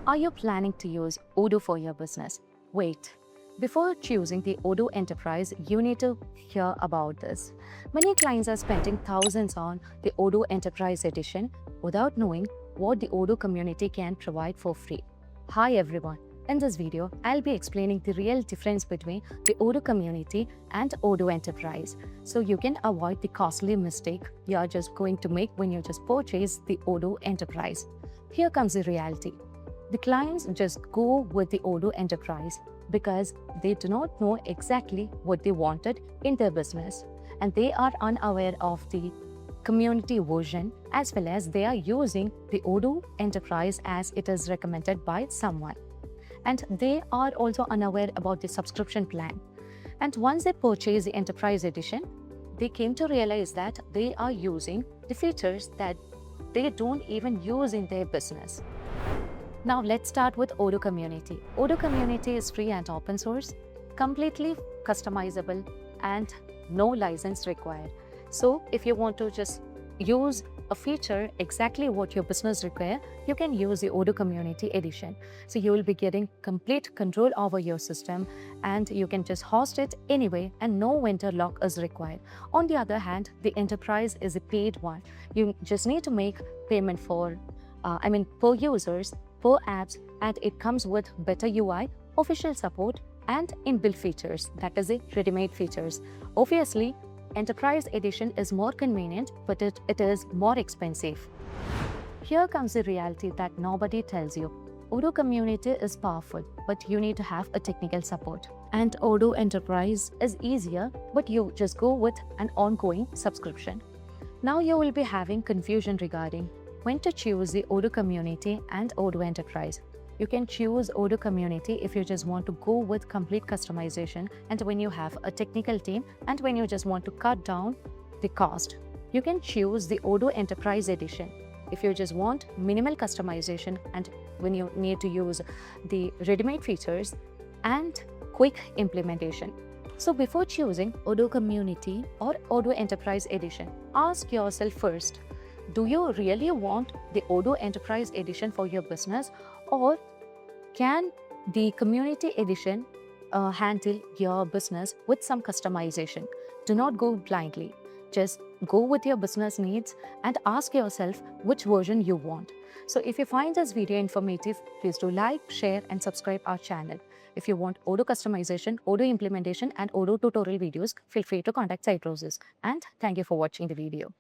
Are you planning to use Odoo for your business? Wait. Before choosing the Odoo Enterprise, you need to hear about this. Many clients are spending thousands on the Odoo Enterprise Edition without knowing what the Odoo community can provide for free. Hi everyone. In this video, I'll be explaining the real difference between the Odoo community and Odoo Enterprise, so you can avoid the costly mistake you are just going to make when you just purchase the Odoo Enterprise. Here comes the reality. The clients just go with the Odoo Enterprise because they do not know exactly what they wanted in their business, and they are unaware of the community version, as well as they are using the Odoo Enterprise as it is recommended by someone. And they are also unaware about the subscription plan. And once they purchase the Enterprise Edition, they came to realize that they are using the features that they don't even use in their business. Now let's start with Odoo Community. Odoo Community is free and open source, completely customizable, and no license required. So if you want to just use a feature exactly what your business requires, you can use the Odoo Community Edition. So you will be getting complete control over your system, and you can just host it anyway, and no vendor lock is required. On the other hand, the Enterprise is a paid one. You just need to make payment for per users, per apps, and it comes with better UI, official support, and inbuilt features, that is the ready-made features. Obviously, Enterprise Edition is more convenient, but it is more expensive. Here comes the reality that nobody tells you. Odoo Community is powerful, but you need to have a technical support. And Odoo Enterprise is easier, but you just go with an ongoing subscription. Now you will be having confusion regarding when to choose the Odoo Community and Odoo Enterprise. You can choose Odoo Community if you just want to go with complete customization, and when you have a technical team, and when you just want to cut down the cost. You can choose the Odoo Enterprise Edition if you just want minimal customization, and when you need to use the ready-made features and quick implementation. So before choosing Odoo Community or Odoo Enterprise Edition, ask yourself first, do you really want the Odoo Enterprise Edition for your business, or can the Community Edition handle your business with some customization? Do not go blindly. Just go with your business needs and ask yourself which version you want. So if you find this video informative, please do like, share, and subscribe our channel. If you want Odoo customization, Odoo implementation, and Odoo tutorial videos, feel free to contact Cybrosys. And thank you for watching the video.